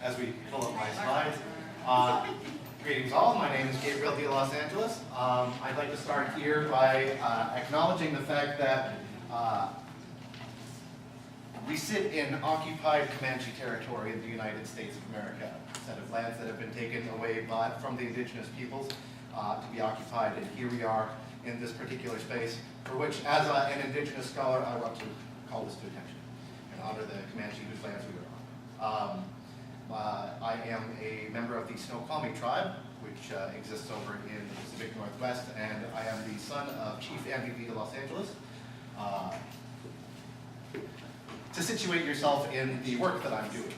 as we pull up my slides. Greetings all, my name is Gabriel de Los Angeles. I'd like to start here by acknowledging the fact that we sit in occupied Comanche territory in the United States of America, a set of lands that have been taken away from the indigenous peoples to be occupied, and here we are in this particular space, for which, as an indigenous scholar, I want to call this to attention and honor the Comanche whose lands we are on. I am a member of the Snoqualmie tribe, which exists over in the Pacific Northwest, and I am the son of Chief Andy de Los Angeles. To situate yourself in the work that I'm doing.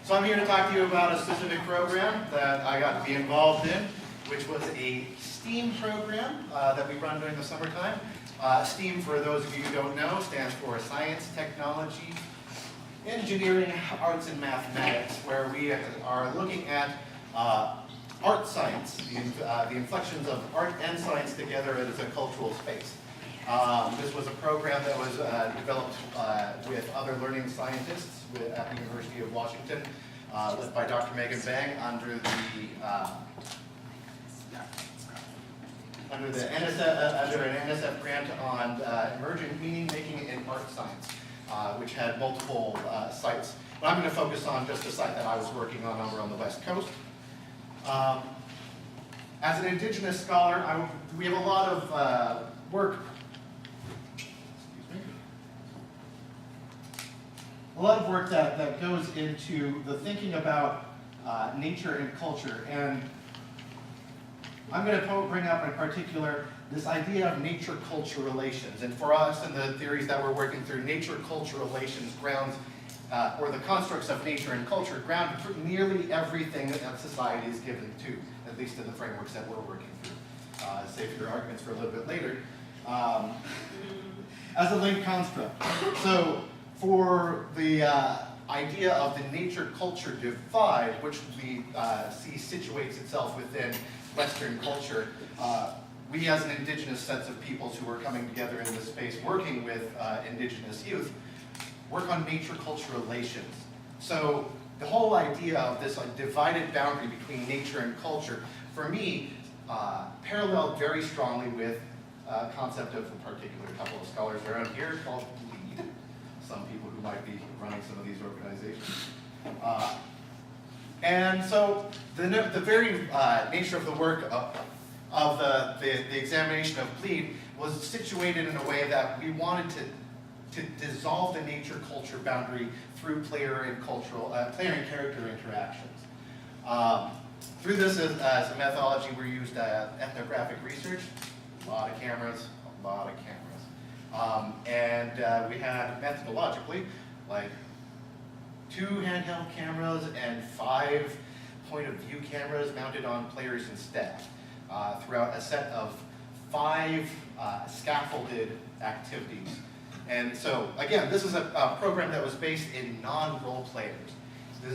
So I'm here to talk to you about a specific program that I got to be involved in, which was a STEAM program that we run during the summertime. STEAM, for those of you who don't know, stands for Science, Technology, Engineering, Arts, and Mathematics, where we are looking at art science, the inflections of art and science together as a cultural space. This was a program that was developed with other learning scientists at the University of Washington, led by Dr. Megan Bang under an NSF grant on emergent meaning making in art science, which had multiple sites. But I'm going to focus on just a site that I was working on over on the West Coast. As an Indigenous scholar, we have a lot of work. A lot of work that goes into the thinking about nature and culture, and I'm going to bring up in particular this idea of nature-culture relations. And for us, in the theories that we're working through, nature-culture relations grounds, or the constructs of nature and culture, ground nearly everything that society is given to, at least in the frameworks that we're working through. Save your arguments for a little bit later. As a linked construct. So, for the idea of the nature-culture divide, which we see situates itself within Western culture, we as an indigenous sense of peoples who are coming together in this space, working with indigenous youth, work on nature-culture relations. So the whole idea of this divided boundary between nature and culture, for me, paralleled very strongly with a concept of a particular couple of scholars around here called LEAD. Some people who might be running some of these organizations. And so the very nature of the work of the examination of LEAD was situated in a way that we wanted to dissolve the nature-culture boundary through player and character interactions. Through this as a methodology, we used ethnographic research, a lot of cameras. And we had methodologically like 2 handheld cameras and 5 point-of-view cameras mounted on players and staff throughout a set of 5 scaffolded activities. And so, again, this is a program that was based in non-role players.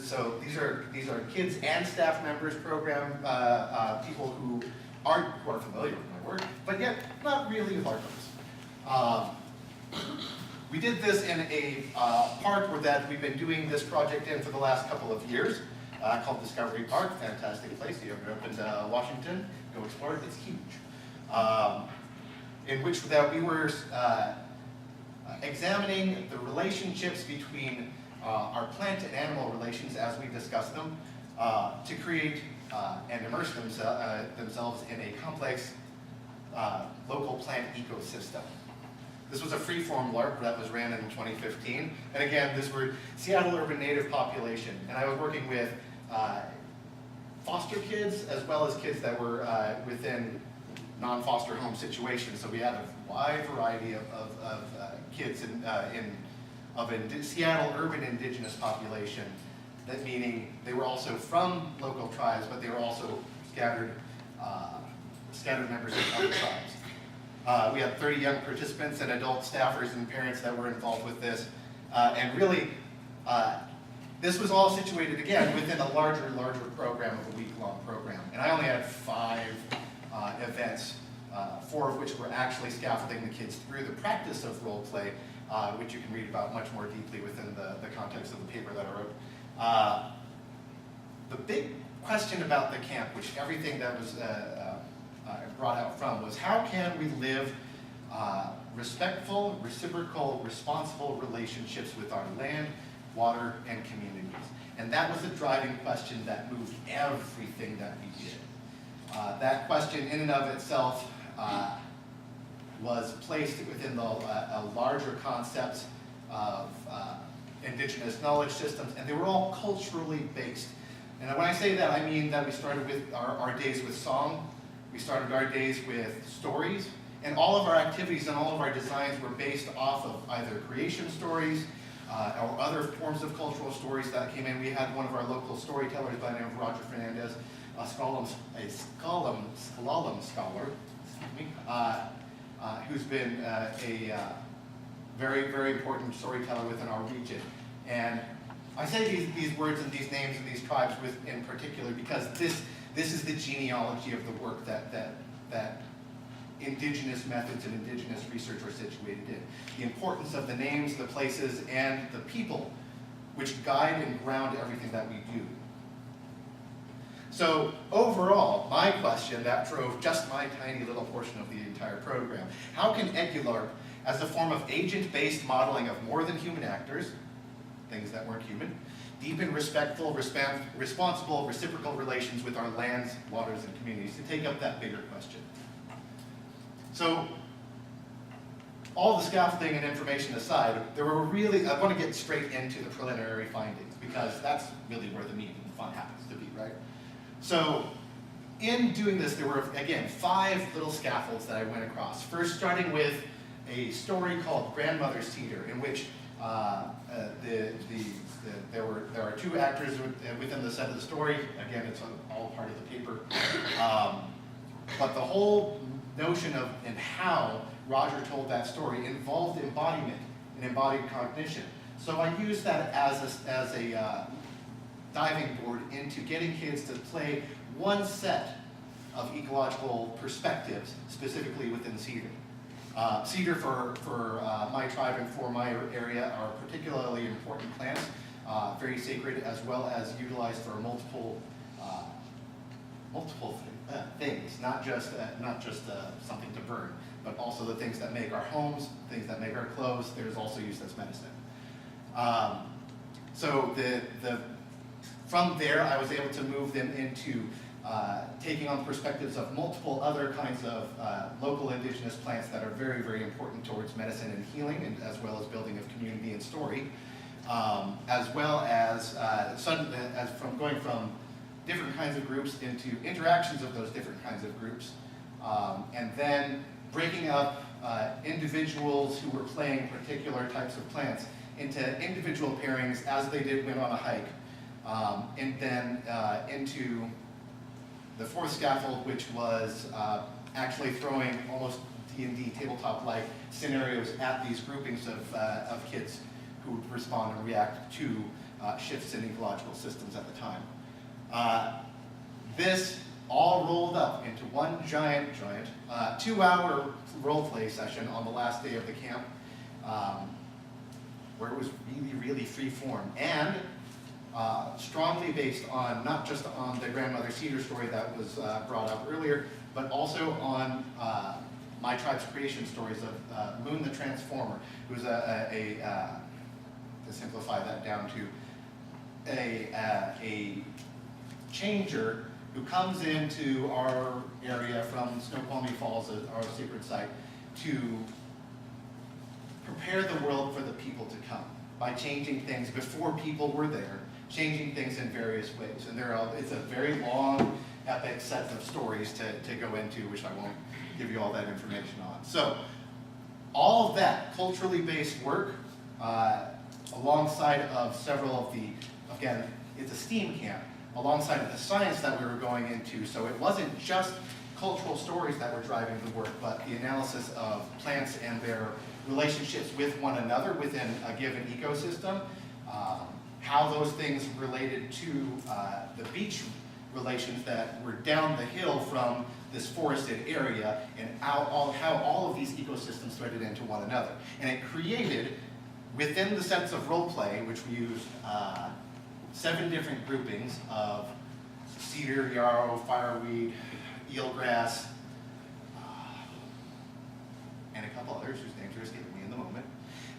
So these are kids and staff members program, people who are familiar with my work, but yet not really learners. We did this in a park that we've been doing this project in for the last couple of years, called Discovery Park. Fantastic place. If you ever been to Washington, go explore it. It's huge. In which that we were examining the relationships between our plant and animal relations as we discuss them to create and immerse themselves in a complex local plant ecosystem. This was a free-form LARP that was ran in 2015. And again, this were Seattle urban native population. And I was working with foster kids as well as kids that were within non-foster home situations. So we had a wide variety of kids of a Seattle urban indigenous population. That meaning they were also from local tribes, but they were also scattered members of other tribes. We had 30 young participants and adult staffers and parents that were involved with this. And really, this was all situated, again, within a larger program of a week-long program. And I only had 5 events, 4 of which were actually scaffolding the kids through the practice of role play, which you can read about much more deeply within the context of the paper that I wrote. The big question about the camp, which everything that was brought out from, was how can we live respectful, reciprocal, responsible relationships with our land, water, and communities. And that was the driving question that moved everything that we did. That question in and of itself was placed within a larger concept of indigenous knowledge systems, and they were all culturally based. And when I say that, I mean that we started with our days with song, we started our days with stories, and all of our activities and all of our designs were based off of either creation stories or other forms of cultural stories that came in. We had one of our local storytellers by the name of Roger Fernandez, a slalom scholar, who's been a very, very important storyteller within our region. And I say these words and these names and these tribes in particular because this is the genealogy of the work that indigenous methods and indigenous research are situated in. The importance of the names, the places, and the people which guide and ground everything that we do. So overall, my question that drove just my tiny little portion of the entire program, how can Ecological, as a form of agent-based modeling of more than human actors, things that weren't human, deepen respectful, responsible, reciprocal relations with our lands, waters, and communities, to take up that bigger question. So, all the scaffolding and information aside, there were really, I want to get straight into the preliminary findings, because that's really where the meat and the fun happens to be, right? So, in doing this, there were, again, 5 little scaffolds that I went across. First, starting with a story called Grandmother Cedar, in which there are 2 actors within the set of the story. Again, it's all part of the paper. But the whole notion of and how Roger told that story involved embodiment and embodied cognition. So I used that as a diving board into getting kids to play one set of ecological perspectives, specifically within Cedar. Cedar for my tribe and for my area are particularly important plants, very sacred, as well as utilized for multiple things, not just something to burn, but also the things that make our homes, things that make our clothes. There's also used as medicine. So from there, I was able to move them into taking on perspectives of multiple other kinds of local indigenous plants that are very, very important towards medicine and healing, and as well as building of community and story, as well as from going from different kinds of groups into interactions of those different kinds of groups, and then breaking up individuals who were playing particular types of plants into individual pairings as they went on a hike, and then into the 4th scaffold, which was actually throwing almost D&D tabletop-like scenarios at these groupings of kids who would respond and react to shifts in ecological systems at the time. This all rolled up into one giant 2-hour role play session on the last day of the camp, where it was really, really free form and strongly based on not just on the Grandmother Cedar story that was brought up earlier, but also on my tribe's creation stories of Moon the Transformer, who's to simplify that down to a changer who comes into our area from Snoqualmie Falls, our sacred site, to prepare the world for the people to come by changing things before people were there, changing things in various ways. And it's a very long, epic set of stories to go into, which I won't give you all that information on. So, all of that culturally based work, alongside of several of the, again, it's a STEAM camp, alongside of the science that we were going into. So it wasn't just cultural stories that were driving the work, but the analysis of plants and their relationships with one another within a given ecosystem, how those things related to the beach relations that were down the hill from this forested area, and how all of these ecosystems threaded into one another. And it created, within the sets of role play, which we used 7 different groupings of cedar, yarrow, fireweed, eelgrass, and a couple others whose names are escaping me in the moment,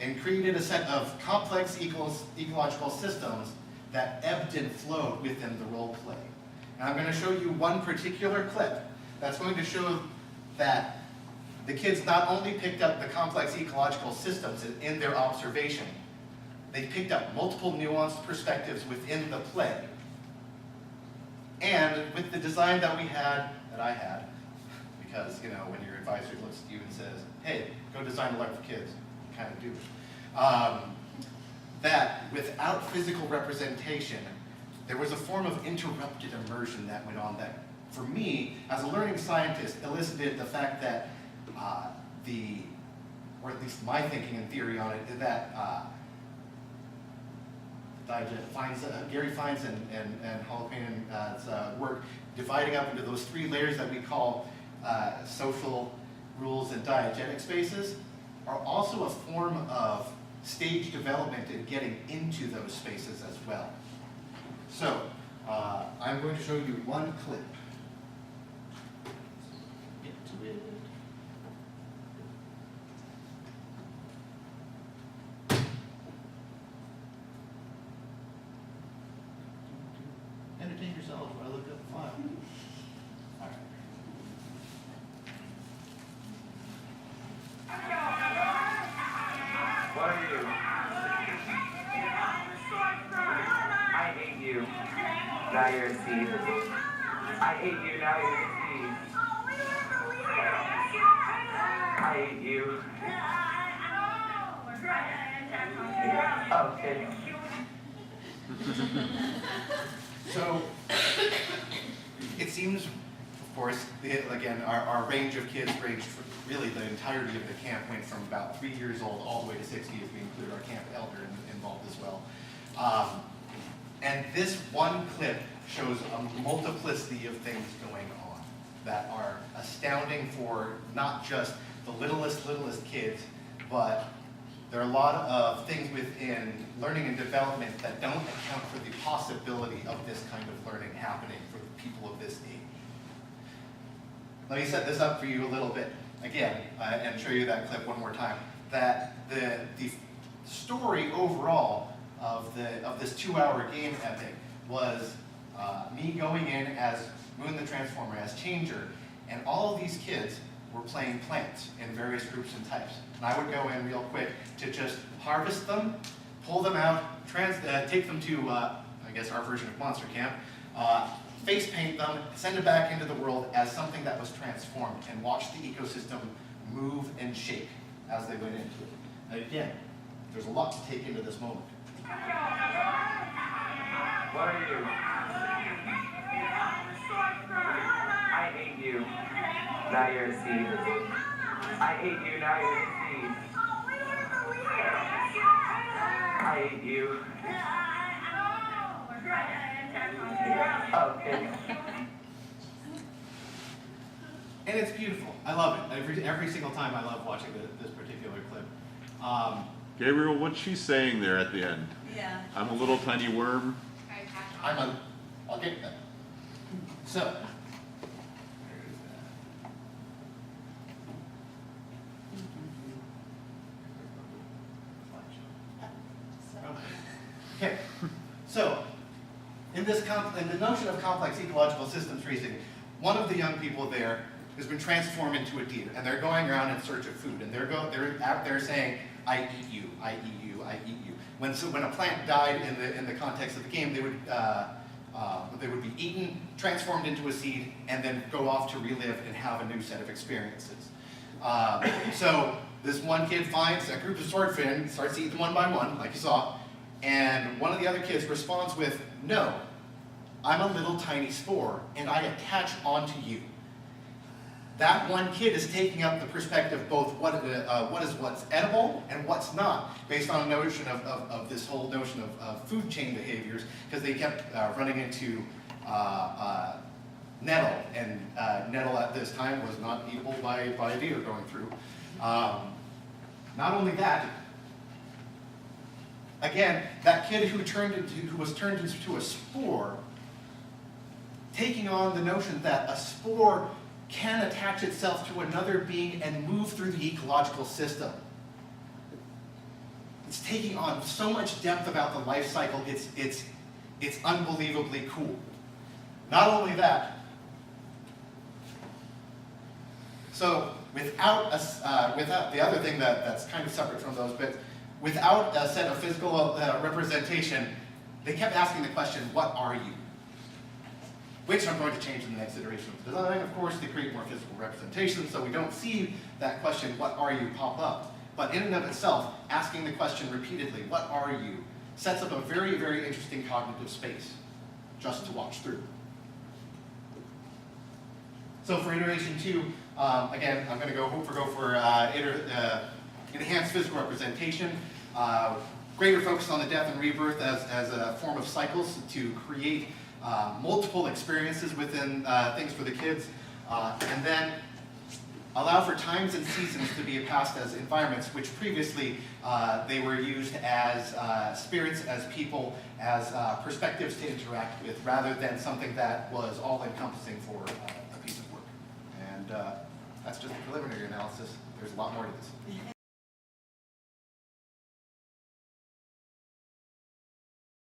and created a set of complex ecological systems that ebbed and flowed within the role play. And I'm going to show you one particular clip that's going to show that the kids not only picked up the complex ecological systems in their observation, they picked up multiple nuanced perspectives within the play. And with the design that I had, because, you know, when your advisor looks at you and says, hey, go design a life for kids, you kind of do. That without physical representation, there was a form of interrupted immersion that went on that, for me, as a learning scientist, elicited the fact that or at least my thinking and theory on it, is that Gary finds and Holopain's work dividing up into those 3 layers that we call social rules and diegetic spaces are also a form of stage development in getting into those spaces as well. So, I'm going to show you one clip. Get to it. Entertain yourselves while I look up the file. All right. What are you? I hate you. Now you're a seed. I hate you. Now you're a seed. I hate you. Okay. So, it seems, of course, again, our range of kids ranged for really the entirety of the camp, went from about 3 years old all the way to 60 if we include our camp elder involved as well. And this one clip shows a multiplicity of things going on that are astounding for not just the littlest kids, but there are a lot of things within learning and development that don't account for the possibility of this kind of learning happening for the people of this age. Let me set this up for you a little bit again and show you that clip one more time. That the story overall of this 2-hour game epic was me going in as Moon the Transformer, as Changer, and all of these kids were playing plants in various groups and types. And I would go in real quick to just harvest them, pull them out, take them to, I guess, our version of Monster Camp, face paint them, send it back into the world as something that was transformed, and watch the ecosystem move and shake as they went into it. And again, there's a lot to take into this moment. What are you? I hate you. Now you're a seed. I hate you. Now you're a seed. I hate you. Okay. And it's beautiful. I love it. Every single time I love watching this particular clip. Gabriel, what's she saying there at the end? Yeah. I'm a little tiny worm. I'll get that. So, okay. So, in the notion of complex ecological systems reasoning, one of the young people there has been transformed into a deer, and they're going around in search of food, and they're out there saying, "I eat you, I eat you, I eat you." When a plant died in the context of the game, they would be eaten, transformed into a seed, and then go off to relive and have a new set of experiences. So this one kid finds a group of swordfin, starts eating them one by one, like you saw, and one of the other kids responds with, "No, I'm a little tiny spore, and I attach onto you." that one kid is taking up the perspective both what's edible and what's not, based on a notion of this whole notion of food chain behaviors, because they kept running into nettle, and nettle at this time was not eaten by a deer going through. Not only that, again, that kid who was turned into a spore, taking on the notion that a spore can attach itself to another being and move through the ecological system. It's taking on so much depth about the life cycle, it's unbelievably cool. Not only that, so without the other thing that's kind of separate from those, but without a set of physical representation, they kept asking the question, what are you? Which I'm going to change in the next iteration of the design, of course, to create more physical representation, so we don't see that question, what are you, pop up. But in and of itself, asking the question repeatedly, what are you, sets up a very, very interesting cognitive space just to watch through. So for iteration 2, again, I'm going to go for enhanced physical representation, greater focus on the death and rebirth as a form of cycles to create multiple experiences within things for the kids, and then allow for times and seasons to be passed as environments, which previously they were used as spirits, as people, as perspectives to interact with, rather than something that was all-encompassing for a piece of work. And that's just a preliminary analysis. There's a lot more to this.